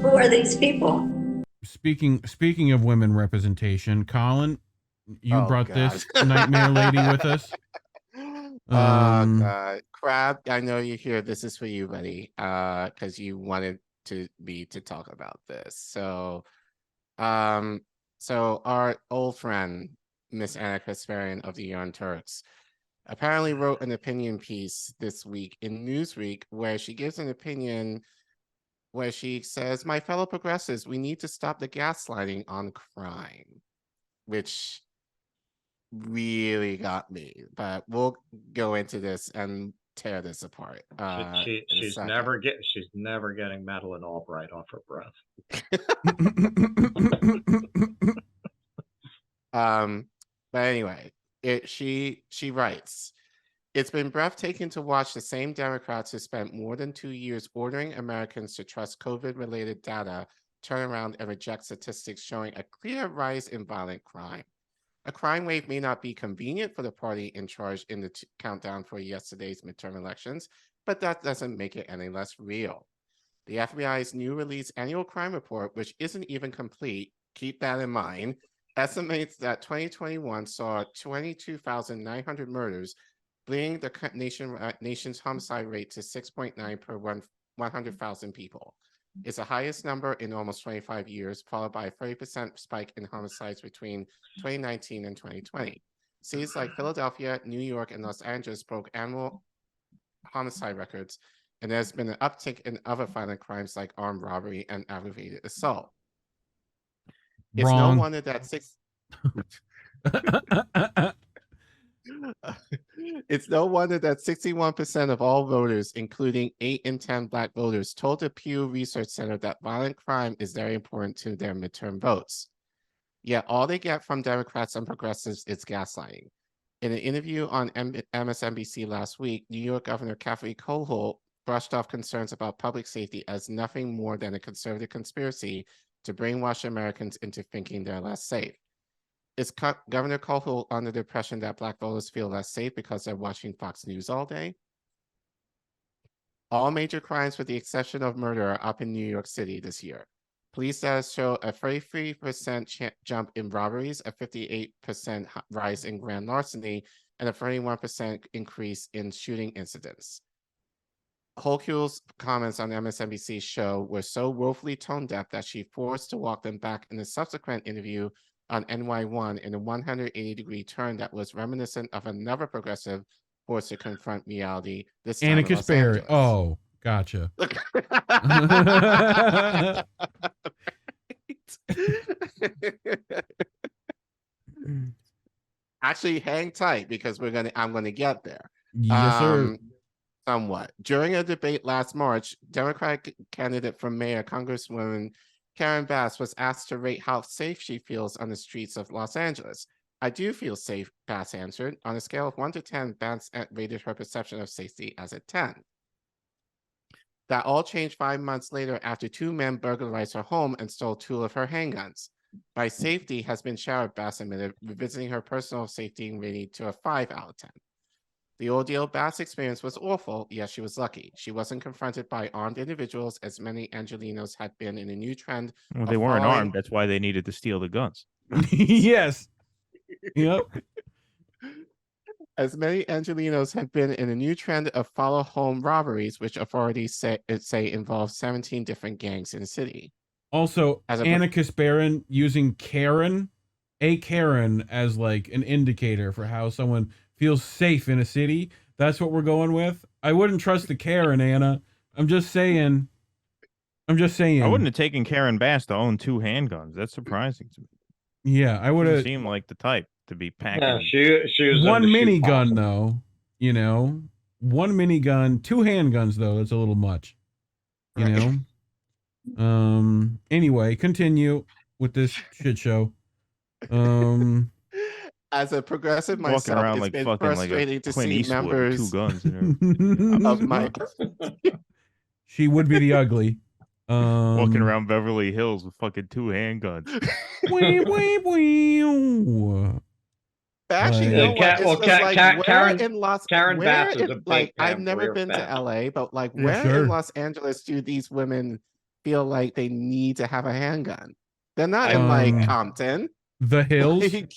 Who are these people? Speaking of women representation, Collin, you Oh brought God. this nightmare lady with us. Oh Um, God. Crab, I know you're here. This is for you, buddy. Because you wanted me to talk about this. Um, so our old friend, Miss Anna Kasparian of the Young Turks, apparently wrote an opinion piece this week in Newsweek where she gives an opinion where she says, "My fellow progressives, we need to stop the gaslighting on crime," which really got me. But we'll go into this and tear this apart in a second. She's never getting Madeleine Albright off her breath. But anyway, she writes, "It's been breathtaking to watch the same Democrats who spent more than 2 years ordering Americans to trust COVID-related data turn around and reject statistics showing a clear rise in violent crime. A crime wave may not be convenient for the party in charge in the countdown for yesterday's midterm elections, but that doesn't make it any less real. The FBI's new released annual crime report, which isn't even complete, keep that in mind, estimates that 2021 saw 22,900 murders, bringing the nation's homicide rate to 6.9 per 100,000 people. It's the highest number in almost 25 years, followed by a 30% spike in homicides between 2019 and 2020. Cities like Philadelphia, New York, and Los Angeles broke annual homicide records, and there's been an uptick in other violent crimes like armed robbery and aggravated assault. It's no wonder that It's no wonder that 61% of all voters, including 8 in 10 Black voters, told the Pew Research Center that violent crime is very important to their midterm votes. Yet all they get from Democrats and progressives is gaslighting. In an interview on MSNBC last week, New York Governor Kathy Hochul brushed off concerns about public safety as nothing more than a conservative conspiracy to brainwash Americans into thinking they're less safe. Is Governor Hochul under the impression that Black voters feel less safe because they're watching Fox News all day? All major crimes, with the exception of murder, are up in New York City this year. Police data show a 33% jump in robberies, a 58% rise in grand larceny, and a 31% increase in shooting incidents. Hochul's comments on MSNBC's show were so woefully tone deaf that she forced to walk them back in a subsequent interview on NY1 in a 180-degree turn that was reminiscent of another progressive forced to confront reality, this time in Los Angeles. Oh, gotcha. Actually, hang tight because I'm gonna get there. Yes, sir. Somewhat. During a debate last March, Democratic candidate for mayor, Congresswoman Karen Bass, was asked to rate how safe she feels on the streets of Los Angeles. "I do feel safe," Bass answered. On a scale of 1 to 10, Bass rated her perception of safety as a 10. That all changed 5 months later after 2 men burglarized her home and stole 2 of her handguns. "My safety has been showered," Bass admitted, revisiting her personal safety rating to a 5 out of 10. The ordeal Bass experienced was awful, yet she was lucky. She wasn't confronted by armed individuals, as many Angelenos had been in a new trend. Well, they weren't armed. That's why they needed to steal the guns. Yes. Yep. As many Angelenos have been in a new trend of follow home robberies, which authorities say involve 17 different gangs in the city. Also, Anna Kasparian using a Karen as like an indicator for how someone feels safe in a city. That's what we're going with. I wouldn't trust the Karen, Anna. I'm just saying. I wouldn't have taken Karen Bass to own 2 handguns. That's surprising to me. Yeah, I would have. Seemed like the type to be packing. Yeah, she was one minigun though. You know, 1 minigun, 2 handguns though. That's a little much. You know. Anyway, continue with this shit show. As a progressive myself, it's been frustrating to see members 2 guns in her. of my. She would be the ugly. Walking around Beverly Hills with fucking 2 handguns. Actually, you Like- know what? It's Well, just like Karen- where in Los Karen where Bass is in, a big like I've time never queer been fan. to LA, but like Yeah, where sure. in Los Angeles do these women feel like they need to have a handgun? They're not in like Compton. The hills. Like,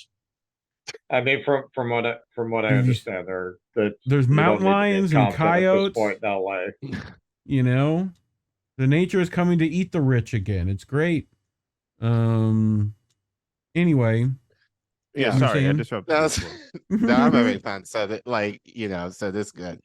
I mean, from what I You- understand, there's you don't mountain need to be in lions and Compton at this coyotes. point in LA. You know, the nature is coming to eat the rich again. It's great. Anyway, Yeah, I'm sorry, I saying- disrupted. no, you. it's- no, I'm having fun. So that like, so this is good.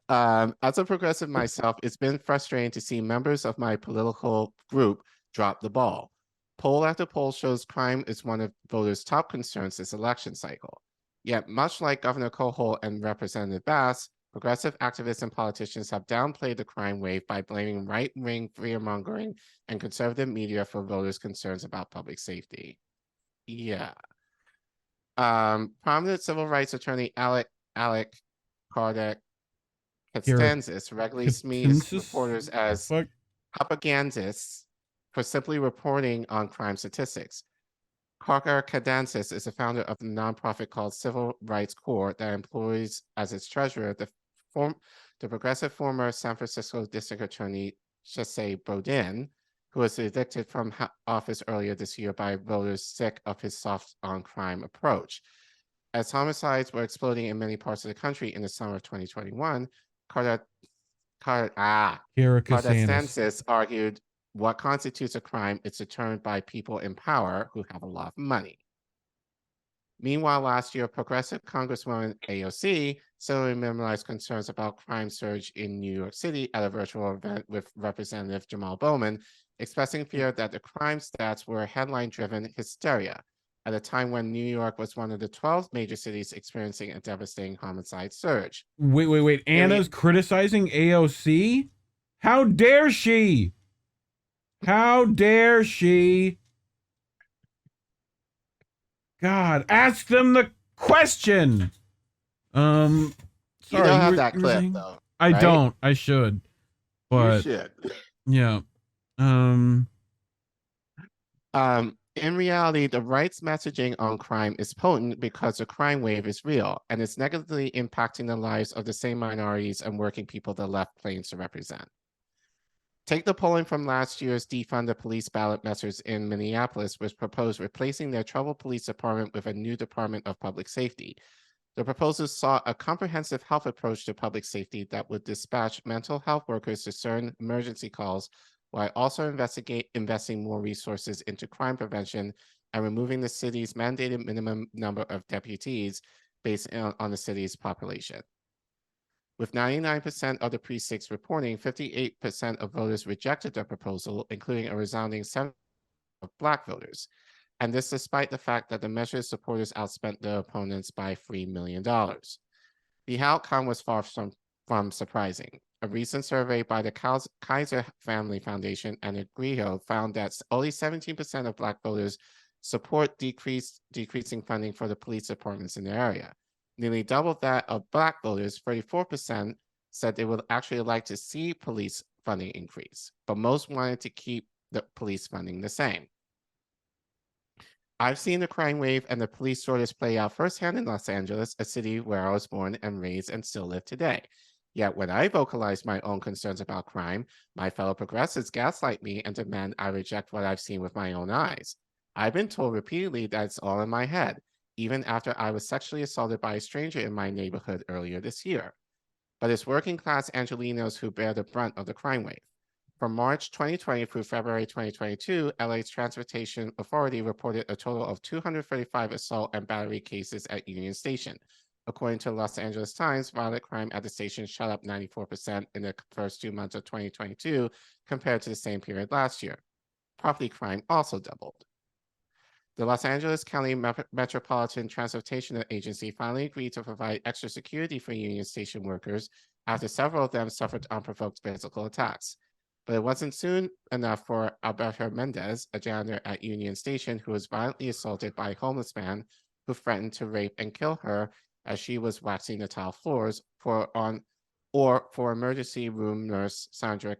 As a progressive myself, it's been frustrating to see members of my political group drop the ball. Poll after poll shows crime is one of voters' top concerns this election cycle. Yet, much like Governor Coholt and Representative Bass, progressive activists and politicians have downplayed the crime wave by blaming right-wing fear-mongering and conservative media for voters' concerns about public safety. Yeah. Prominent civil rights attorney Alec Carter Costanzas regularly smears Costanzas? reporters as Fuck. propagandists for simply reporting on crime statistics. Carter Costanzas is the founder of the nonprofit called Civil Rights Corps that employs as its treasurer the progressive former San Francisco District Attorney Chesay Boudin, who was evicted from office earlier this year by voters sick of his soft on crime approach. As homicides were exploding in many parts of the country in the summer of 2021, Costanzas argued what constitutes a crime is determined by people in power who have a lot of money. Meanwhile, last year, progressive Congresswoman AOC similarly minimalized concerns about crime surge in New York City at a virtual event with Representative Jamal Bowman, expressing fear that the crime stats were headline-driven hysteria at a time when New York was one of the 12 major cities experiencing a devastating homicide surge. Wait. Anna's criticizing AOC? How dare she? How dare she? God, ask them the question. Sorry, You don't have that were clip, saying? though. I right? don't. I should. But You should. yeah. In reality, the right's messaging on crime is potent because the crime wave is real and it's negatively impacting the lives of the same minorities and working people the left claims to represent. Take the polling from last year's defund the police ballot measures in Minneapolis, which proposed replacing their troubled police department with a new Department of Public Safety. The proposals sought a comprehensive health approach to public safety that would dispatch mental health workers to certain emergency calls while also investing more resources into crime prevention and removing the city's mandated minimum number of deputies based on the city's population. With 99% of the precincts reporting, 58% of voters rejected the proposal, including a resounding 7% of Black voters. And this despite the fact that the measure's supporters outspent their opponents by $3 million. The outcome was far from surprising. A recent survey by the Kaiser Family Foundation and Agriho found that only 17% of Black voters support decreasing funding for the police departments in the area. Nearly double that of Black voters, 34%, said they would actually like to see police funding increase, but most wanted to keep the police funding the same. I've seen the crime wave and the police shortage play out firsthand in Los Angeles, a city where I was born and raised and still live today. Yet when I vocalize my own concerns about crime, my fellow progressives gaslight me and demand I reject what I've seen with my own eyes. I've been told repeatedly that it's all in my head, even after I was sexually assaulted by a stranger in my neighborhood earlier this year. But it's working class Angelenos who bear the brunt of the crime wave. From March 2020 through February 2022, LA's Transportation Authority reported a total of 235 assault and battery cases at Union Station. According to Los Angeles Times, violent crime at the station shot up 94% in the first 2 months of 2022 compared to the same period last year. Property crime also doubled. The Los Angeles County Metropolitan Transportation Agency finally agreed to provide extra security for Union Station workers after several of them suffered unprovoked physical attacks. But it wasn't soon enough for Alberto Mendez, a janitor at Union Station, who was violently assaulted by a homeless man who threatened to rape and kill her as she was waxing the tile floors, for emergency room nurse Sandra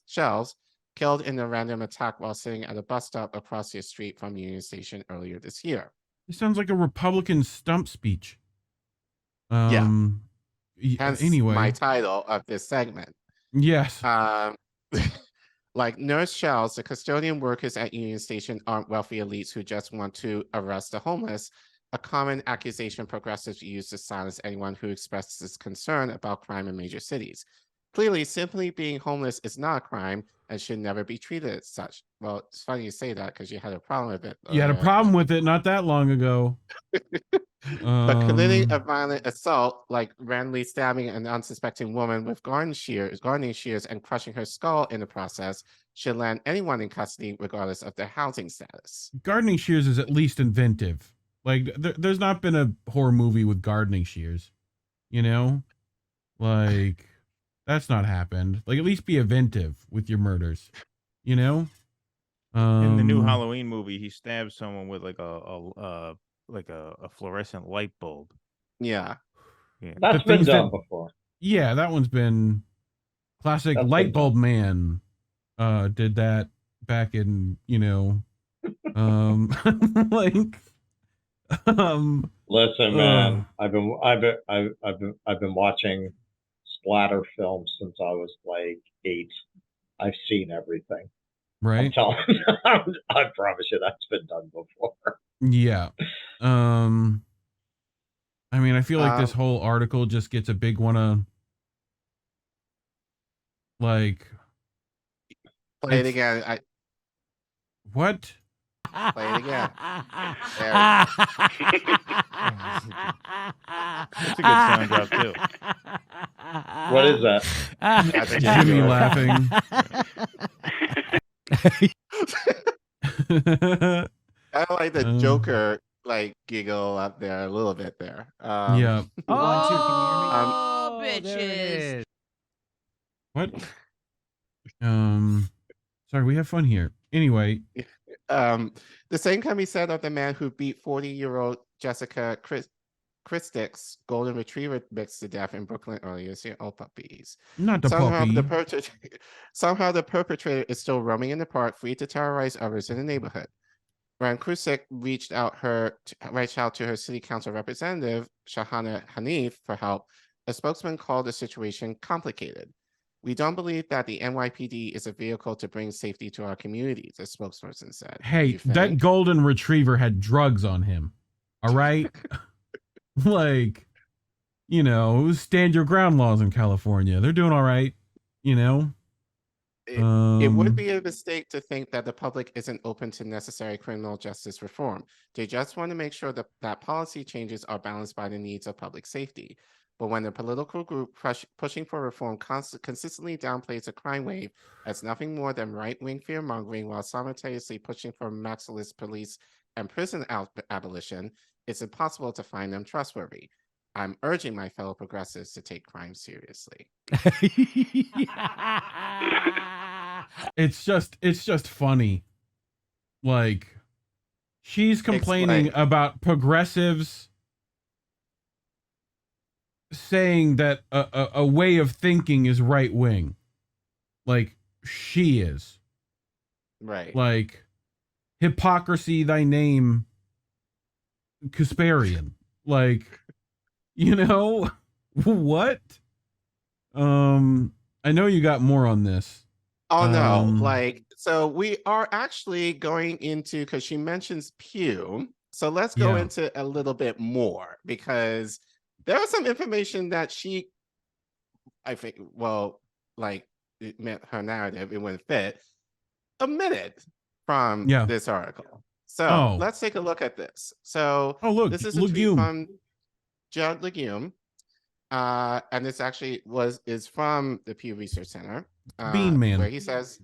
Shells, killed in a random attack while sitting at a bus stop across the street from Union Station earlier this year. It sounds like a Republican stump speech. Hence Anyway, my title of this segment. Yes. Like Nurse Shells, the custodian workers at Union Station aren't wealthy elites who just want to arrest the homeless, a common accusation progressives use to silence anyone who expresses concern about crime in major cities. Clearly, simply being homeless is not a crime and should never be treated as such. Well, it's funny you say that because you had a problem with it. You had a problem with it not that long ago. But committing a violent assault, like randomly stabbing an unsuspecting woman with gardening shears, and crushing her skull in the process, should land anyone in custody regardless of their housing status. Gardening shears is at least inventive. Like, there's not been a horror movie with gardening shears, you know? Like, that's not happened. Like, at least be inventive with your murders, you know? In the new Halloween movie, he stabs someone with like a fluorescent light bulb. Yeah. That's been done before. Yeah, that one's been classic. Light bulb man did that back in, you know, like listen, man, I've been watching splatter films since I was like 8. I've seen everything. Right. I'm telling you, I promise you that's been done before. Yeah. I mean, I feel like this whole article just gets a big one of like play it again. What? Play it again. That's a good sound drop too. What is that? That's Jimmy laughing. I like the Joker like giggle up there a little bit there. Yeah. Oh, bitches. What? Sorry, we have fun here. Anyway. The same can be said of the man who beat 40-year-old Jessica Christick's golden retriever mix to death in Brooklyn earlier this year. Oh, puppies. Not the puppy. Somehow the perpetrator is still roaming in the park, free to terrorize others in the neighborhood. When Christick reached out to her city council representative, Shahana Hanif, for help, a spokesman called the situation complicated. We don't believe that the NYPD is a vehicle to bring safety to our communities, a spokesperson said. Hey, that golden retriever had drugs on him. All right? Like, you know, stand your ground laws in California. They're doing all right, you know? It would be a mistake to think that the public isn't open to necessary criminal justice reform. They just want to make sure that policy changes are balanced by the needs of public safety. But when the political group pushing for reform consistently downplays a crime wave as nothing more than right-wing fear-mongering while simultaneously pushing for maximalist police and prison abolition, it's impossible to find them trustworthy. I'm urging my fellow progressives to take crime seriously. It's just funny. Like, she's complaining about progressives saying that a way of thinking is right wing. Like, she is. Right. Like, hypocrisy thy name, Kasparian. Like, you know, what? I know you got more on this. Oh no, like, so we are actually going into, because she mentions Pew, so let's go into a little bit more, because there was some information that she, I think, well, like, it meant her narrative, it wouldn't fit, omitted from this article. So let's take a look at this. So this is a tweet from Judd Legume, and this actually is from the Pew Research Center, Bean Man, where he says,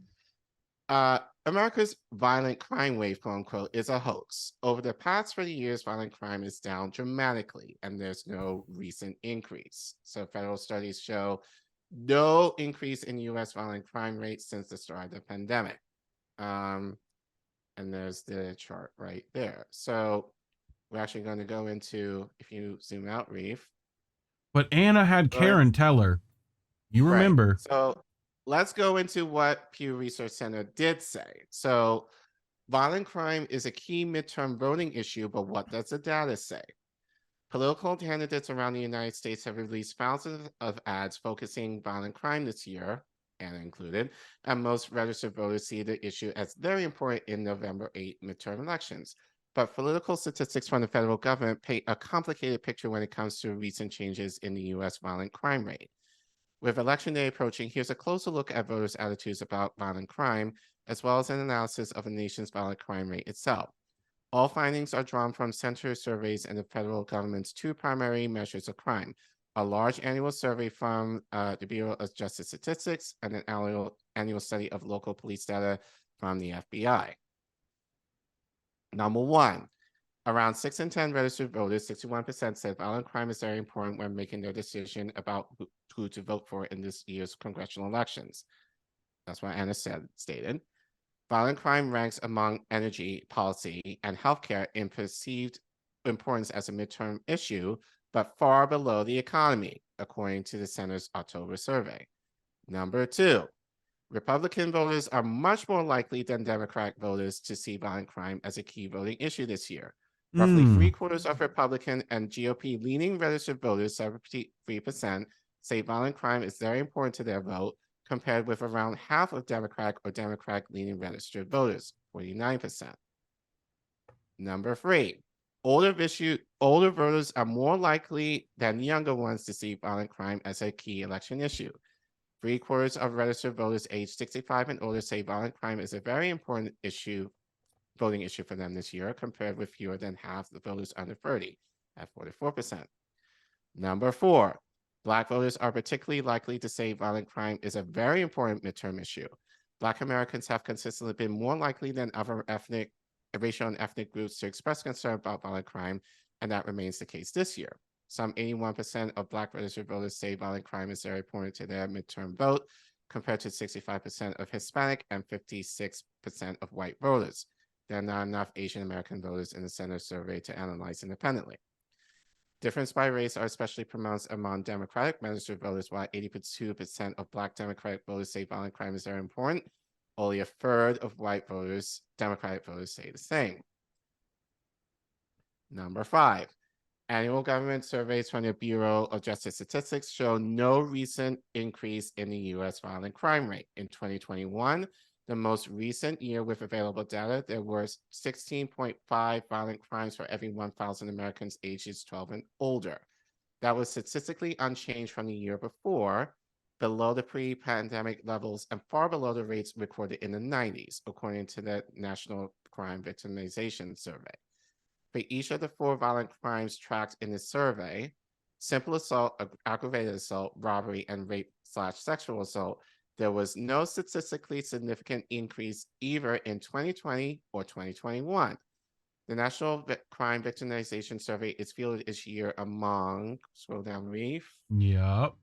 America's violent crime wave, quote unquote, is a hoax. Over the past 30 years, violent crime is down dramatically, and there's no recent increase. So federal studies show no increase in U.S. violent crime rates since the start of the pandemic. And there's the chart right there. So we're actually going to go into, if you zoom out, Reef. But Anna had Karen tell her. You remember. So let's go into what Pew Research Center did say. So Violent crime is a key midterm voting issue, but what does the data say? Political candidates around the United States have released thousands of ads focusing violent crime this year, Anna included, and most registered voters see the issue as very important in November 8 midterm elections. But political statistics from the federal government paint a complicated picture when it comes to recent changes in the U.S. violent crime rate. With Election Day approaching, here's a closer look at voters' attitudes about violent crime, as well as an analysis of the nation's violent crime rate itself. All findings are drawn from center surveys and the federal government's two primary measures of crime: a large annual survey from the Bureau of Justice Statistics and an annual study of local police data from the FBI. Number one, around 6 in 10 registered voters, 61%, said violent crime is very important when making their decision about who to vote for in this year's congressional elections. That's what Anna stated. Violent crime ranks among energy policy and healthcare in perceived importance as a midterm issue, but far below the economy, according to the Center's October survey. Number two, Republican voters are much more likely than Democrat voters to see violent crime as a key voting issue this year. Roughly 3/4 of Republican and GOP-leaning registered voters, 73%, say violent crime is very important to their vote, compared with around half of Democratic or Democratic-leaning registered voters, 49%. Number three, older voters are more likely than younger ones to see violent crime as a key election issue. 3/4 of registered voters aged 65 and older say violent crime is a very important voting issue for them this year, compared with fewer than half the voters under 30 at 44%. Number four, Black voters are particularly likely to say violent crime is a very important midterm issue. Black Americans have consistently been more likely than other racial and ethnic groups to express concern about violent crime, and that remains the case this year. Some 81% of Black registered voters say violent crime is very important to their midterm vote, compared to 65% of Hispanic and 56% of white voters. There are not enough Asian American voters in the Center survey to analyze independently. Difference by race are especially pronounced among Democratic registered voters, while 82% of Black Democratic voters say violent crime is very important. Only a third of white voters, Democratic voters, say the same. Number five, annual government surveys from the Bureau of Justice Statistics show no recent increase in the U.S. violent crime rate. In 2021, the most recent year with available data, there were 16.5 violent crimes for every 1,000 Americans ages 12 and older. That was statistically unchanged from the year before, below the pre-pandemic levels and far below the rates recorded in the 90s, according to the National Crime Victimization Survey. For each of the 4 violent crimes tracked in the survey, simple assault, aggravated assault, robbery, and rape/sexual assault, there was no statistically significant increase either in 2020 or 2021. The National Crime Victimization Survey is fielded each year among, scroll down, Reef. Yep.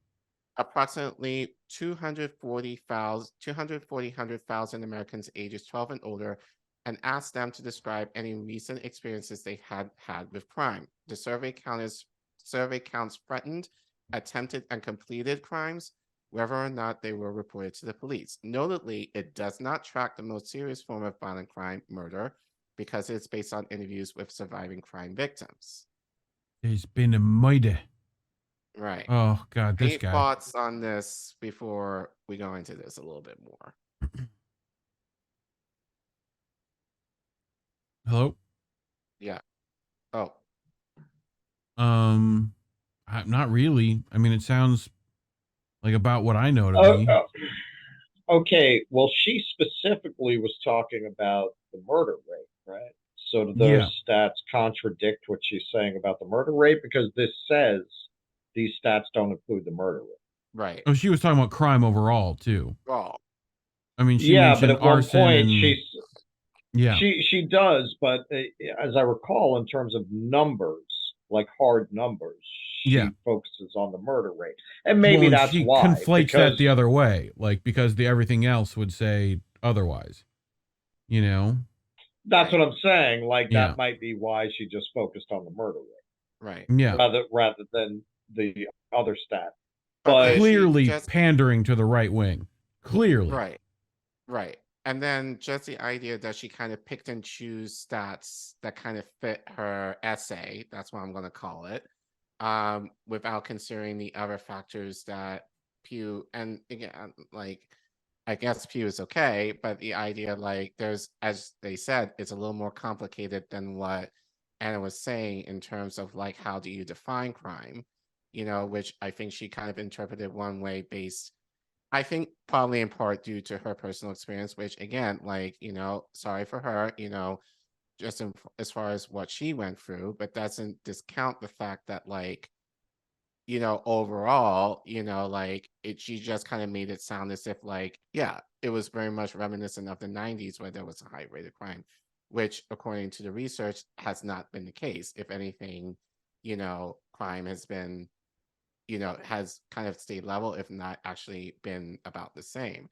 Approximately 240,000 Americans ages 12 and older, and asked them to describe any recent experiences they had with crime. The survey counts threatened, attempted, and completed crimes, whether or not they were reported to the police. Notably, it does not track the most serious form of violent crime, murder, because it's based on interviews with surviving crime victims. There's been a murder. Right. Oh, God, this Any guy. thoughts on this before we go into this a little bit more? Hello? Yeah. Oh. Not really. I mean, it sounds like about what I know to be. Okay, well, she specifically was talking about the murder rate, right? So do those stats contradict what she's saying about the murder rate? Because this says these stats don't include the murder rate. Right. Oh, she was talking about crime overall, too. Oh. I mean, she but mentioned at one arson point and... she does, but as I recall, in terms of numbers, like hard numbers, she focuses on the murder rate, and maybe that's she why conflates that the other way, like because everything else would say otherwise. You know, that's what I'm saying. Like that might be why she just focused on the murder rate, Right? Yeah, rather than the other stat. But clearly pandering to the right wing. Clearly, right. and then just the idea that she kind of picked and choose stats that kind of fit her essay, that's what I'm going to call it, without considering the other factors that Pew, and again, like, I guess Pew is okay, but the idea, like, there's, as they said, it's a little more complicated than what Anna was saying in terms of, like, how do you define crime, which I think she kind of interpreted one way based, I think probably in part due to her personal experience, which again, like, sorry for her, just as far as what she went through, but doesn't discount the fact that, like, overall, like, she just kind of made it sound as if, like, yeah, it was very much reminiscent of the 90s where there was a high rate of crime, which according to the research has not been the case. If anything, crime has been, has kind of stayed level, if not actually been about the same.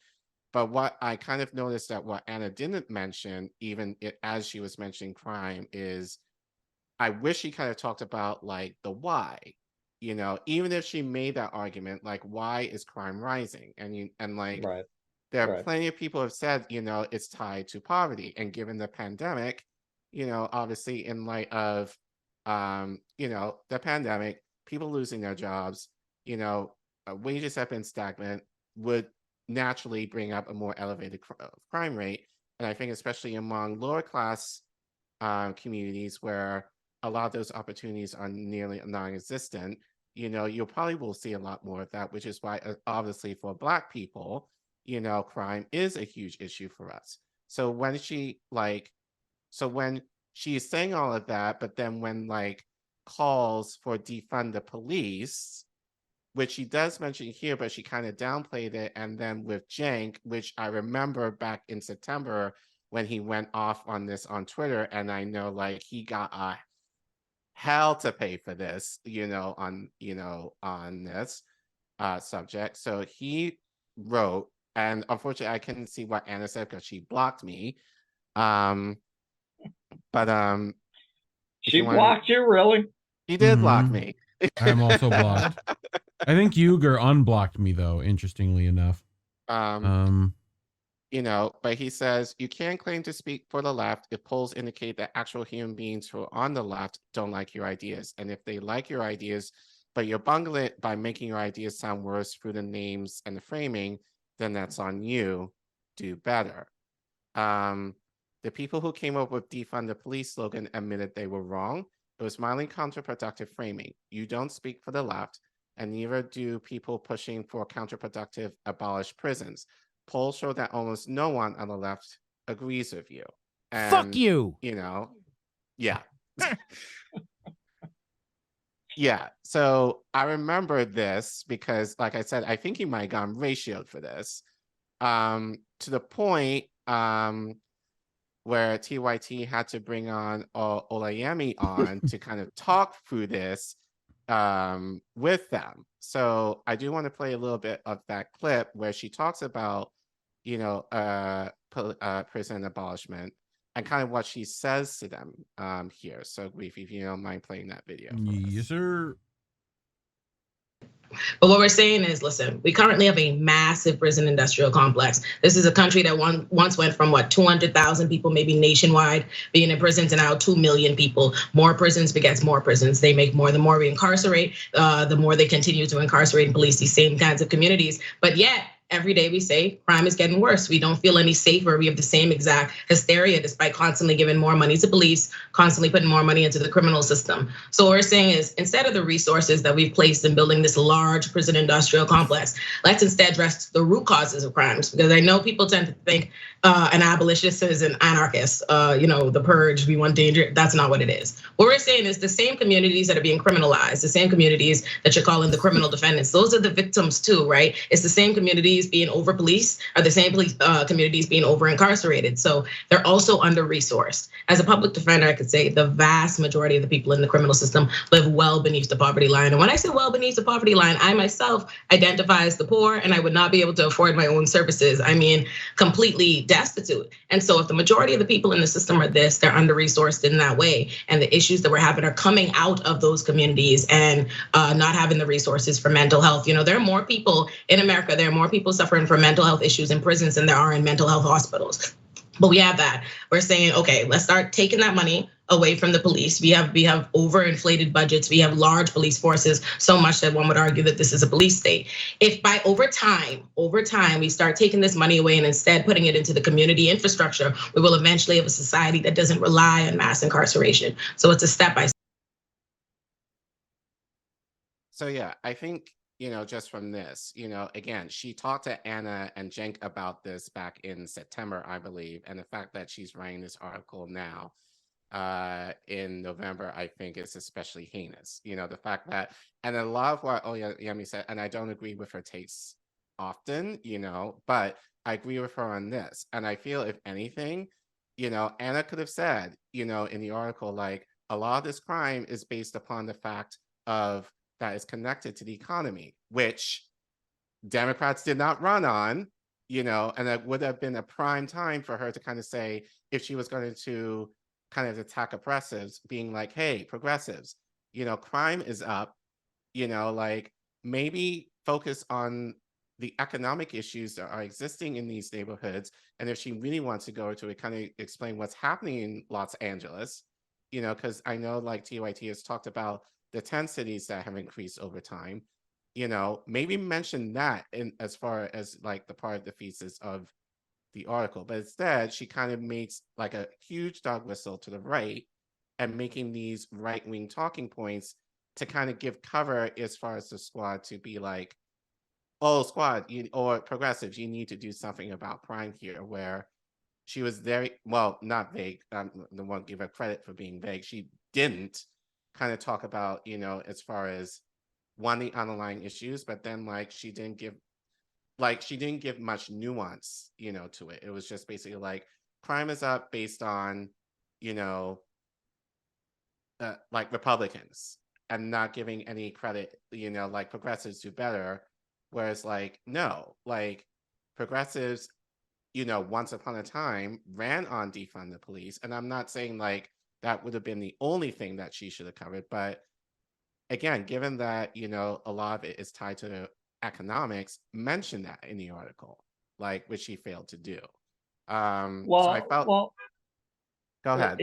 But what I kind of noticed that what Anna didn't mention, even as she was mentioning crime, is I wish she kind of talked about, like, the why. Even if she made that argument, like, why is crime rising? And like, Right. there are plenty of people have said, it's tied to poverty. And given the pandemic, obviously in light of, the pandemic, people losing their jobs, wages have been stagnant, would naturally bring up a more elevated crime rate. And I think especially among lower class communities where a lot of those opportunities are nearly non-existent, you probably will see a lot more of that, which is why obviously for Black people, crime is a huge issue for us. So when she's saying all of that, but then when, like, calls for defund the police, which she does mention here, but she kind of downplayed it. And then with Cenk, which I remember back in September when he went off on this on Twitter, and I know, like, he got a hell to pay for this, on this subject. So he wrote, and unfortunately I couldn't see what Anna said because she blocked me. She blocked you, really? He did block me. I'm also blocked. I think Uyghur unblocked me, though, interestingly enough. But he says, you can't claim to speak for the left if polls indicate that actual human beings who are on the left don't like your ideas. And if they like your ideas, but you're bungling it by making your ideas sound worse through the names and the framing, then that's on you. Do better. The people who came up with defund the police slogan admitted they were wrong. It was mildly counterproductive framing. You don't speak for the left, and neither do people pushing for counterproductive abolish prisons. Polls show that almost no one on the left agrees with you. And, fuck you. Yeah. Yeah. So I remember this because, like I said, I think he might have gotten ratioed for this. To the point where TYT had to bring on Olayemi on to kind of talk through this with them. So I do want to play a little bit of that clip where she talks about, prison abolishment and kind of what she says to them here. So Reef, if you don't mind playing that video. Yes, sir. But what we're saying is, listen, we currently have a massive prison industrial complex. This is a country that once went from 200,000 people, maybe nationwide, being in prison to now 2 million people. More prisons begets more prisons. They make more. The more we incarcerate, the more they continue to incarcerate and police these same kinds of communities. But yet, every day we say crime is getting worse. We don't feel any safer. We have the same exact hysteria despite constantly giving more money to police, constantly putting more money into the criminal system. So what we're saying is, instead of the resources that we've placed in building this large prison industrial complex, let's instead address the root causes of crimes. Because I know people tend to think an abolitionist is an anarchist, the purge, we want danger. That's not what it is. What we're saying is the same communities that are being criminalized, the same communities that you're calling the criminal defendants, those are the victims too, right? It's the same communities being over policed, are the same communities being over incarcerated. So they're also under resourced. As a public defender, I could say the vast majority of the people in the criminal system live well beneath the poverty line. And when I say well beneath the poverty line, I myself identify as the poor and I would not be able to afford my own services. I mean, completely destitute. And so if the majority of the people in the system are this, they're under resourced in that way. And the issues that we're having are coming out of those communities and not having the resources for mental health. There are more people in America, there are more people people suffering from mental health issues in prisons than there are in mental health hospitals. But we have that. We're saying, okay, let's start taking that money away from the police. We have overinflated budgets. We have large police forces, so much that one would argue that this is a police state. If by over time, we start taking this money away and instead putting it into the community infrastructure, we will eventually have a society that doesn't rely on mass incarceration. So it's a step by step. So yeah, I think, just from this, again, she talked to Anna and Cenk about this back in September, I believe. And the fact that she's writing this article now in November, I think is especially heinous. The fact that, and a lot of what Yemi said, and I don't agree with her takes often, but I agree with her on this. And I feel if anything, Anna could have said, in the article, like, a lot of this crime is based upon the fact of that is connected to the economy, which Democrats did not run on, and that would have been a prime time for her to kind of say, if she was going to kind of attack progressives, being like, hey, progressives, crime is up, like maybe focus on the economic issues that are existing in these neighborhoods. And if she really wants to go to it, kind of explain what's happening in Los Angeles, because I know like TYT has talked about the 10 cities that have increased over time, maybe mention that in as far as like the part of the thesis of the article. But instead, she kind of makes like a huge dog whistle to the right and making these right-wing talking points to kind of give cover as far as the squad to be like, oh, squad, or progressives, you need to do something about crime here, where she was very, well, not vague. I don't want to give her credit for being vague. She didn't kind of talk about, as far as one, the underlying issues, but then like she didn't give much nuance, to it. It was just basically like crime is up based on, like Republicans, and not giving any credit, like progressives do better. Whereas like, no, like progressives, once upon a time ran on defund the police. And I'm not saying like that would have been the only thing that she should have covered. But again, given that, a lot of it is tied to the economics, mention that in the article, like, which she failed to do. So I felt, go ahead.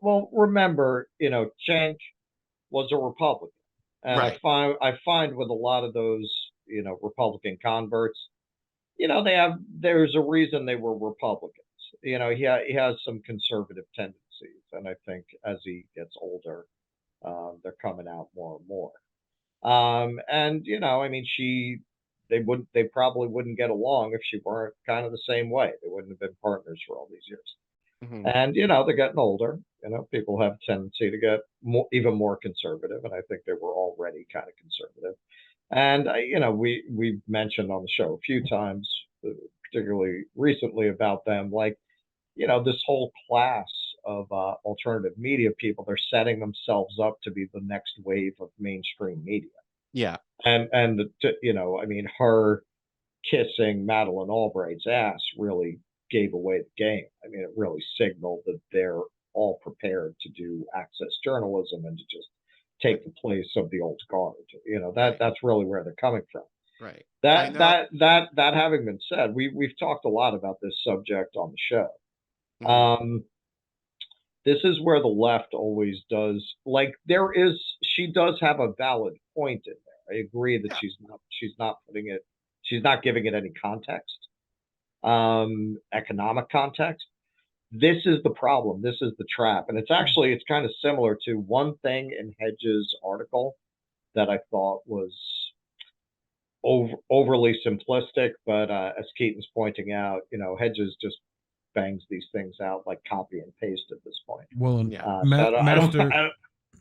Well, remember, Cenk was a Republican. And Right. I find with a lot of those, Republican converts, there's a reason they were Republicans. He has some conservative tendencies. And I think as he gets older, they're coming out more and more. And I mean, they probably wouldn't get along if she weren't kind of the same way. They wouldn't have been partners for all these years. Mm-hmm. And they're getting older. People have a tendency to get even more conservative, and I think they were already kind of conservative. And we've mentioned on the show a few times, particularly recently, about them, like this whole class of alternative media people. They're setting themselves up to be the next wave of mainstream media. Yeah. And I mean, her kissing Madeleine Albright's ass really gave away the game. I mean, it really signaled that they're all prepared to do access journalism and to just take the place of the old guard. That's really where they're coming from. Right. That having been said, we've talked a lot about this subject on the show. Mm-hmm. This is where the left always does, like, she does have a valid point in there. I agree that she's not giving it any context, economic context. This is the problem. This is the trap. And it's kind of similar to one thing in Hedges' article that I thought was overly simplistic, but as Keaton's pointing out, Hedges just bangs these things out like copy and paste at this point. Well, and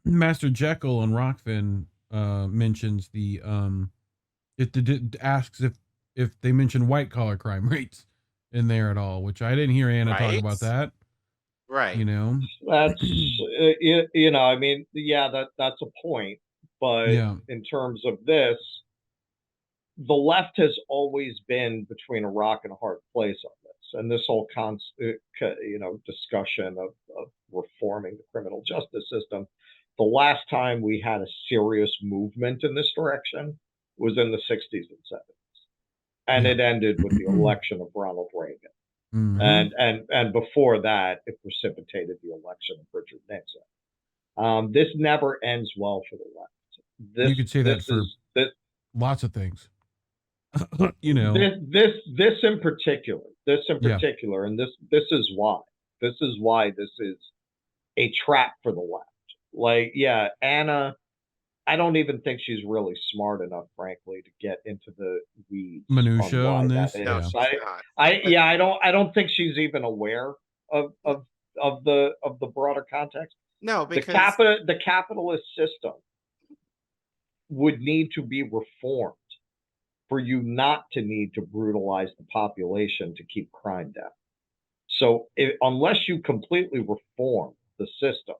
Master Jekyll and Rockfin mentions the asks if they mention white collar crime rates in there at all, which I didn't hear Anna talk about that. Right. That's I mean, that's a point, but in terms of this, the left has always been between a rock and a hard place on this. And this whole discussion of reforming the criminal justice system, the last time we had a serious movement in this direction was in the 60s and 70s. and it ended with the election of Ronald Reagan. And before that, it precipitated the election of Richard Nixon. This never ends well for the left. You could say that for lots of things. You know, this in particular, and this is why. This is why this is a trap for the left. Like, yeah, Anna, I don't even think she's really smart enough, frankly, to get into the weeds minutia on this. No, I don't think she's even aware of the broader context. No, because the capitalist system would need to be reformed for you not to need to brutalize the population to keep crime down. So unless you completely reform the system,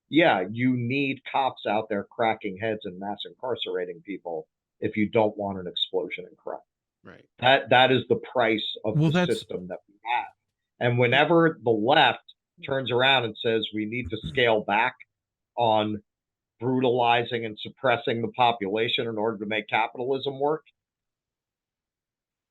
yeah, you need cops out there cracking heads and mass incarcerating people if you don't want an explosion in crime. Right. That is the price of the system that we have. And whenever the left turns around and says we need to scale back on brutalizing and suppressing the population in order to make capitalism work,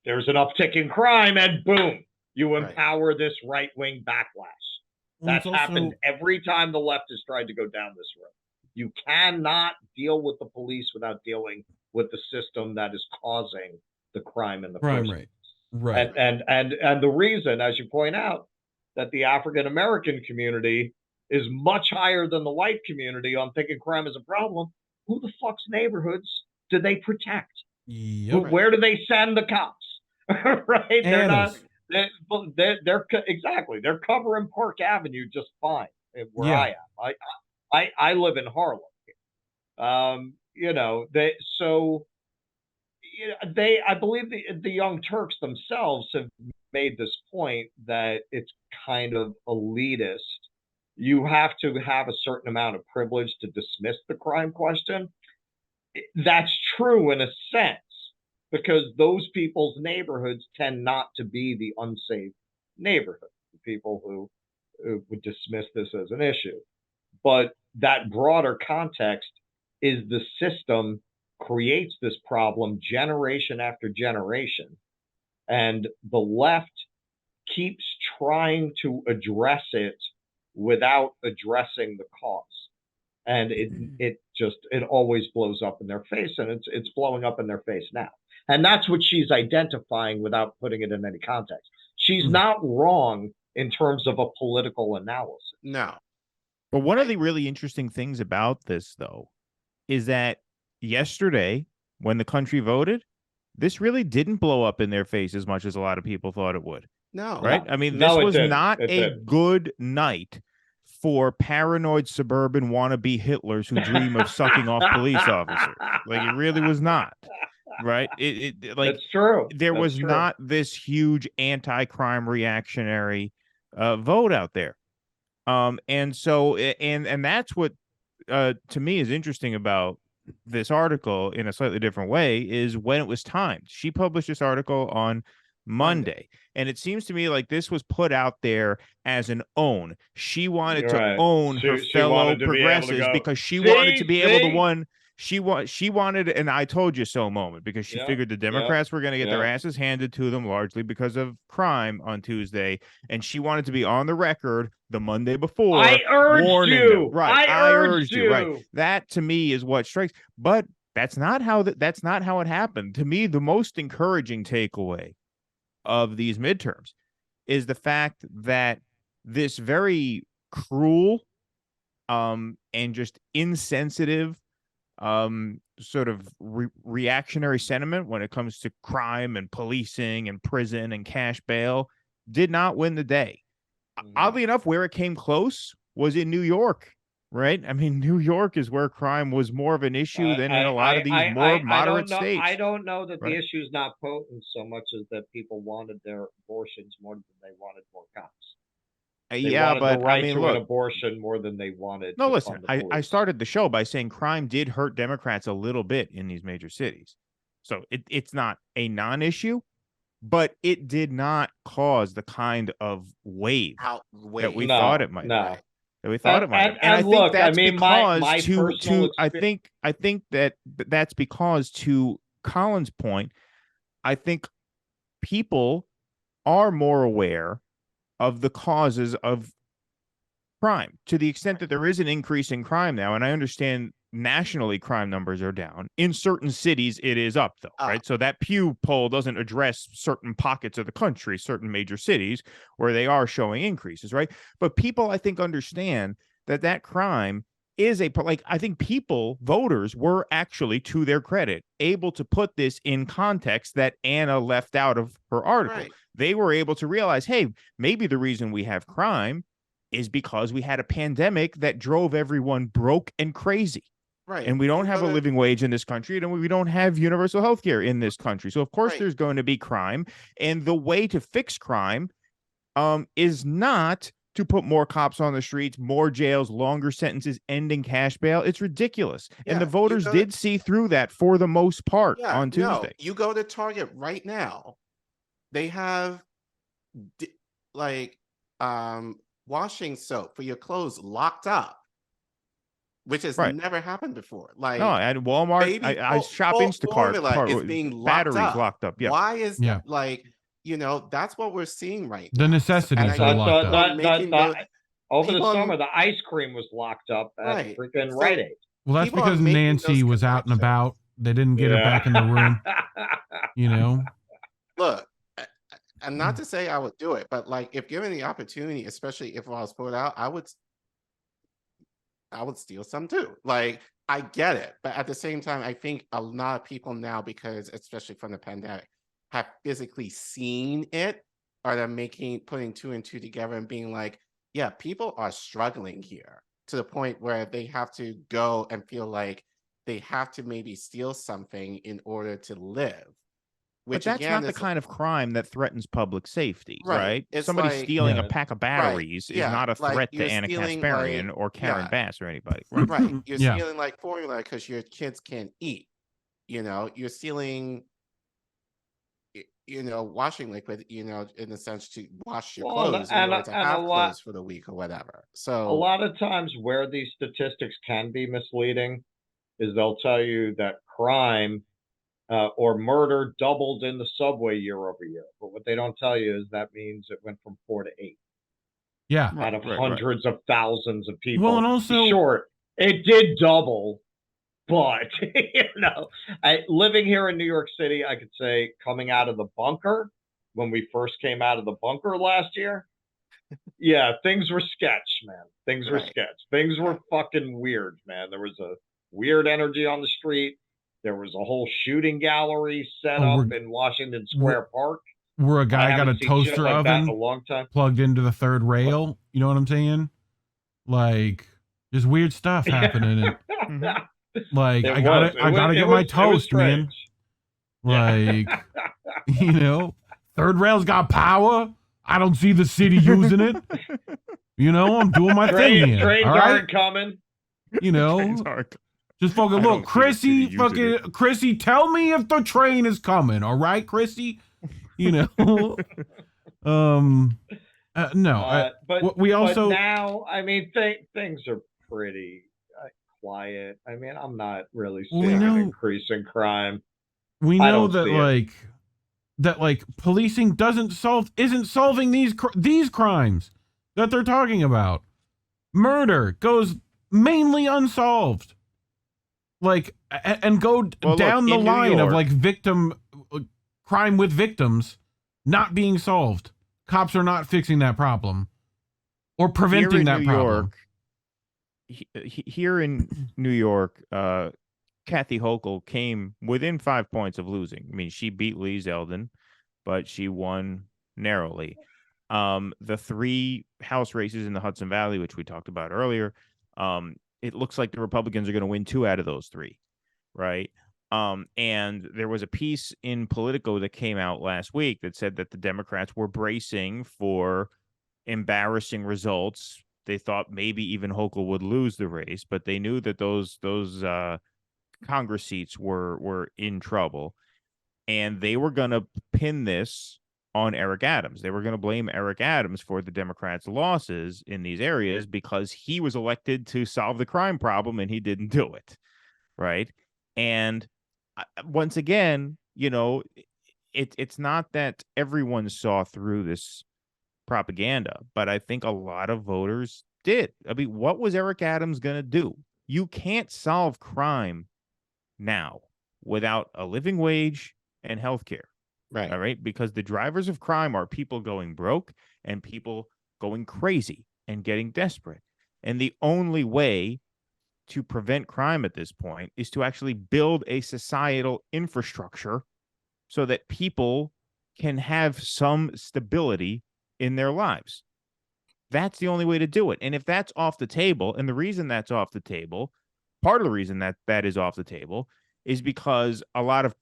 there's an uptick in crime, and boom, you empower this right-wing backlash. That's happened every time the left has tried to go down this road. You cannot deal with the police without dealing with the system that is causing the crime in the first place. Right. And the reason, as you point out, that the African American community is much higher than the white community on thinking crime is a problem. Who the fuck's neighborhoods do they protect? Yep. Where do they send the cops? Right? They're not. They're exactly. They're covering Park Avenue just fine where I am. I live in Harlem. You know, I believe the Young Turks themselves have made this point that it's kind of elitist. You have to have a certain amount of privilege to dismiss the crime question. That's true in a sense, because those people's neighborhoods tend not to be the unsafe neighborhood, the people who would dismiss this as an issue. But that broader context is the system creates this problem generation after generation, and the left keeps trying to address it without addressing the cause. And it always blows up in their face, and it's blowing up in their face now. And that's what she's identifying without putting it in any context. She's not wrong in terms of a political analysis. No. But one of the really interesting things about this, though, is that yesterday, when the country voted, this really didn't blow up in their face as much as a lot of people thought it would. No. Right? I mean, this was not a good night for paranoid suburban wannabe Hitlers who dream of sucking off police officers. Like, it really was not. Right? Like, that's true. There was not this huge anti-crime reactionary vote out there. And so, and that's what to me is interesting about this article in a slightly different way is when it was timed. She published this article on Monday, and it seems to me like this was put out there as an own. She wanted to own her fellow progressives because she wanted to be able to one. She wanted, and I told you so moment, because she figured the Democrats were going to get their asses handed to them largely because of crime on Tuesday, and she wanted to be on the record the Monday before. I urged you. Right. I urged you. Right. That to me is what strikes. But that's not how it happened. To me, the most encouraging takeaway of these midterms is the fact that this very cruel, and just insensitive, sort of reactionary sentiment when it comes to crime and policing and prison and cash bail did not win the day. Oddly enough, where it came close was in New York, right? I mean, New York is where crime was more of an issue than in a lot of these more moderate states. I don't know that the issue is not potent so much as that people wanted their abortions more than they wanted more cops. But I mean, look, an abortion more than they wanted. No, listen, I started the show by saying crime did hurt Democrats a little bit in these major cities. So it's not a non-issue, but it did not cause the kind of wave that we thought it might. No. That we thought it might. And I think that's because I think that's because, to Colin's point, I think people are more aware of the causes of crime, to the extent that there is an increase in crime now. And I understand nationally crime numbers are down. In certain cities, it is up, though, right? So that Pew poll doesn't address certain pockets of the country, certain major cities where they are showing increases, right? But people, I think, understand that crime is I think voters were actually, to their credit, able to put this in context that Anna left out of her article. Right. They were able to realize, hey, maybe the reason we have crime is because we had a pandemic that drove everyone broke and crazy. Right. And we don't have a living wage in this country, and we don't have universal health care in this country. So, of course, there's going to be crime. And the way to fix crime is not to put more cops on the streets, more jails, longer sentences, ending cash bail. It's ridiculous. And the voters did see through that for the most part on Tuesday. No, you go to Target right now. They have washing soap for your clothes locked up, which has never happened before. Like, no, at Walmart, I shop Instacart. Is being batteries locked up. Yeah. Why is like, that's what we're seeing right now. The necessities are locked up. Over the summer, the ice cream was locked up at freaking Rite Aid. Well, that's because Nancy was out and about. They didn't get her back in the room. Look, and not to say I would do it, but like, if given the opportunity, especially if I was put out, I would steal some too. Like, I get it, but at the same time, I think a lot of people now, because especially from the pandemic, have physically seen it, or they're putting two and two together and being like, yeah, people are struggling here, to the point where they have to go and feel like they have to maybe steal something in order to live. But that's not the kind of crime that threatens public safety, right? Somebody stealing a pack of batteries is not a threat to Anna Kasparian or Karen Bass or anybody. Right. You're stealing like formula because your kids can't eat. You're stealing, washing liquid, in the sense to wash your clothes in order to have clothes for the week or whatever. So a lot of times where these statistics can be misleading is they'll tell you that crime or murder doubled in the subway year over year. But what they don't tell you is that means it went from 4 to 8. Yeah. Out of hundreds of thousands of people. Well, and also, it did double, but, living here in New York City, I could say coming out of the bunker, when we first came out of the bunker last year, things were sketch, man. Things were sketch. Things were fucking weird, man. There was a weird energy on the street. There was a whole shooting gallery set up in Washington Square Park. Where a guy got a toaster oven in a long time. Plugged into the third rail. You know what I'm saying? Like, there's weird stuff happening. Like, I gotta get my toast, man. Like, third rail's got power. I don't see the city using it. I'm doing my thing here. Trains aren't coming. Just fucking look, Chrissy, tell me if the train is coming, all right, Chrissy? No. But we also now, things are pretty quiet. I'm not really seeing an increase in crime. We know that policing isn't solving these crimes that they're talking about. Murder goes mainly unsolved. And go down the line of crime with victims not being solved. Cops are not fixing that problem or preventing that problem. Here in New York, Kathy Hochul came within 5 points of losing. She beat Lee Zeldin, but she won narrowly. The 3 House races in the Hudson Valley, which we talked about earlier, it looks like the Republicans are going to win 2 out of those 3, right? And there was a piece in Politico that came out last week that said that the Democrats were bracing for embarrassing results. They thought maybe even Hochul would lose the race, but they knew that those Congress seats were in trouble, and they were going to pin this on Eric Adams. They were going to blame Eric Adams for the Democrats' losses in these areas because he was elected to solve the crime problem and he didn't do it, right? And once again, it's not that everyone saw through this propaganda, but I think a lot of voters did. I mean, what was Eric Adams going to do? You can't solve crime now without a living wage and health care. Right. All right. Because the drivers of crime are people going broke and people going crazy and getting desperate. And the only way to prevent crime at this point is to actually build a societal infrastructure so that people can have some stability in their lives. That's the only way to do it. And if that's off the table, and the reason that's off the table, part of the reason that that is off the table is because a lot of,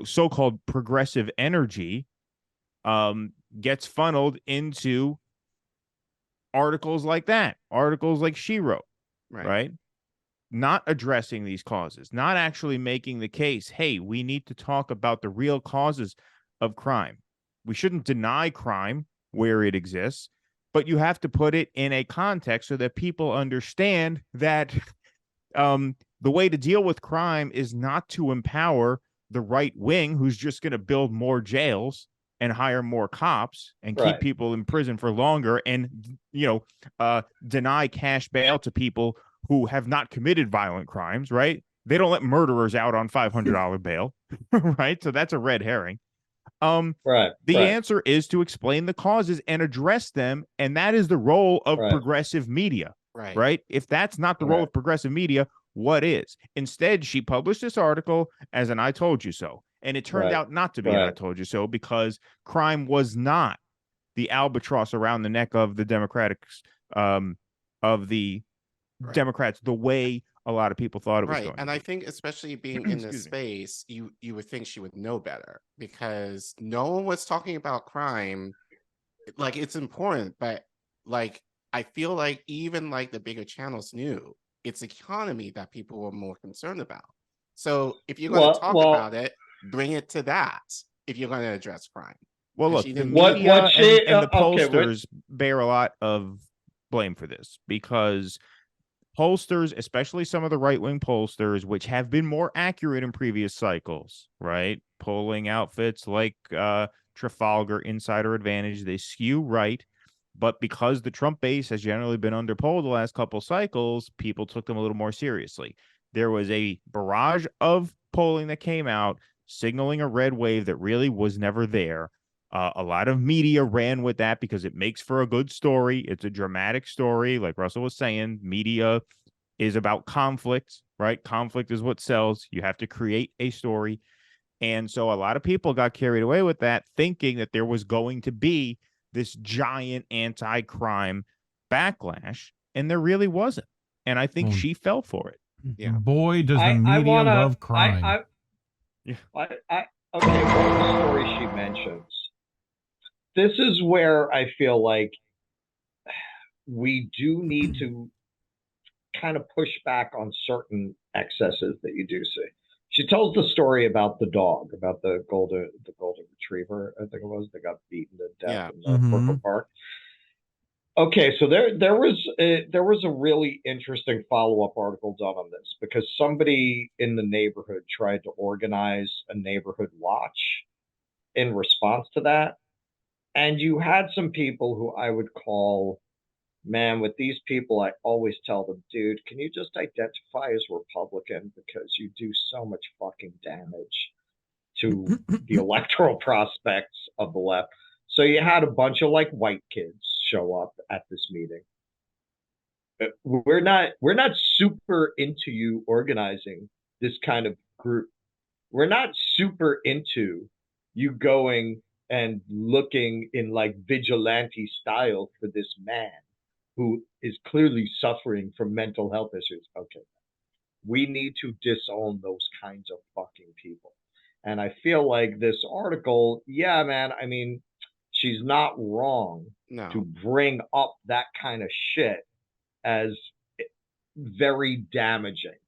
so-called progressive energy gets funneled into articles like that, articles like she wrote, right? Not addressing these causes, not actually making the case, hey, we need to talk about the real causes of crime. We shouldn't deny crime where it exists, but you have to put it in a context so that people understand that the way to deal with crime is not to empower the right wing who's just going to build more jails and hire more cops and keep people in prison for longer and, deny cash bail to people who have not committed violent crimes, right? They don't let murderers out on $500 bail, right? So that's a red herring. The answer is to explain the causes and address them, and that is the role of progressive media, right? If that's not the role of progressive media, what is? Instead, she published this article as an I told you so, and it turned out not to be an I told you so because crime was not the albatross around the neck of the Democrats, Democrats, the way a lot of people thought it was going. And I think especially being in this space, you would think she would know better because no one was talking about crime. Like, it's important, but like, I feel like even like the bigger channels knew it's economy that people were more concerned about. So if you're going to talk about it, bring it to that if you're going to address crime. Well, look, the media and the pollsters bear a lot of blame for this because pollsters, especially some of the right-wing pollsters, which have been more accurate in previous cycles, right? Polling outfits like Trafalgar, Insider Advantage, they skew right. But because the Trump base has generally been underpolled the last couple cycles, people took them a little more seriously. There was a barrage of polling that came out signaling a red wave that really was never there. A lot of media ran with that because it makes for a good story. It's a dramatic story. Like Russell was saying, media is about conflict, right? Conflict is what sells. You have to create a story. And so a lot of people got carried away with that, thinking that there was going to be this giant anti-crime backlash, and there really wasn't. And I think she fell for it. Yeah. Boy, does the media love crime. Okay, one story she mentions. This is where I feel like we do need to kind of push back on certain excesses that you do see. She tells the story about the dog, about the golden retriever, I think it was, that got beaten to death in Brooklyn Park. Okay, so there was a really interesting follow-up article done on this because somebody in the neighborhood tried to organize a neighborhood watch in response to that. And you had some people who I would call, man, with these people, I always tell them, dude, can you just identify as Republican because you do so much fucking damage to the electoral prospects of the left. So you had a bunch of like white kids show up at this meeting. We're not super into you organizing this kind of group. We're not super into you going and looking in like vigilante style for this man who is clearly suffering from mental health issues. Okay. We need to disown those kinds of fucking people. And I feel like this article, yeah, man, I mean, she's not wrong to bring up that kind of shit as very damaging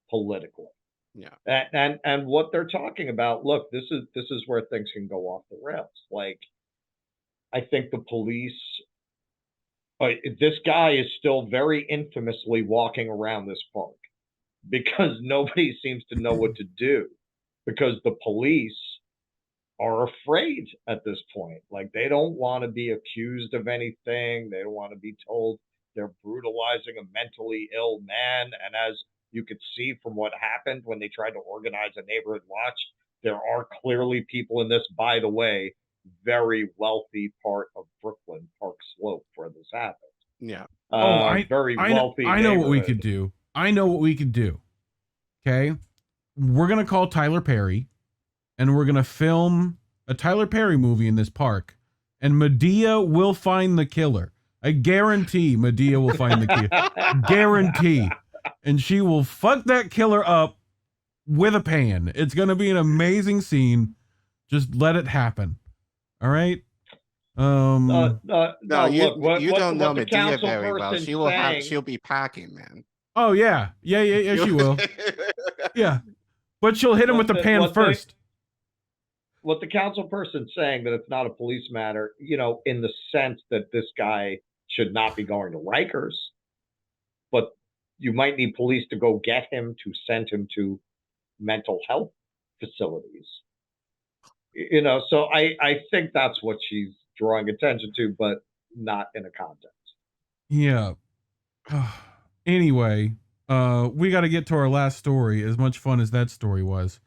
politically. Yeah. And what they're talking about, look, this is where things can go off the rails. Like, I think the police, this guy is still very infamously walking around this park because nobody seems to know what to do because the police are afraid at this point. Like, they don't want to be accused of anything. They don't want to be told they're brutalizing a mentally ill man. And as you could see from what happened when they tried to organize a neighborhood watch, there are clearly people in this, by the way, very wealthy part of Brooklyn, Park Slope, where this happened. Yeah. Very wealthy. I know what we could do. Okay. We're going to call Tyler Perry and we're going to film a Tyler Perry movie in this park, and Medea will find the killer. I guarantee Medea will find the killer. Guarantee. And she will fuck that killer up with a pan. It's going to be an amazing scene. Just let it happen. All right. No, you look, don't know the Medea council very well. person She'll be packing, man. Oh yeah, she will. Yeah, but she'll hit him with the pan first. What the council person's saying, that it's not a police matter, you know, in the sense that this guy should not be going to Rikers, but you might need police to go get him, to send him to mental health facilities. You know, so I think that's what she's drawing attention to, but not in a context. Yeah. Anyway, we got to get to our last story, as much fun as that story was.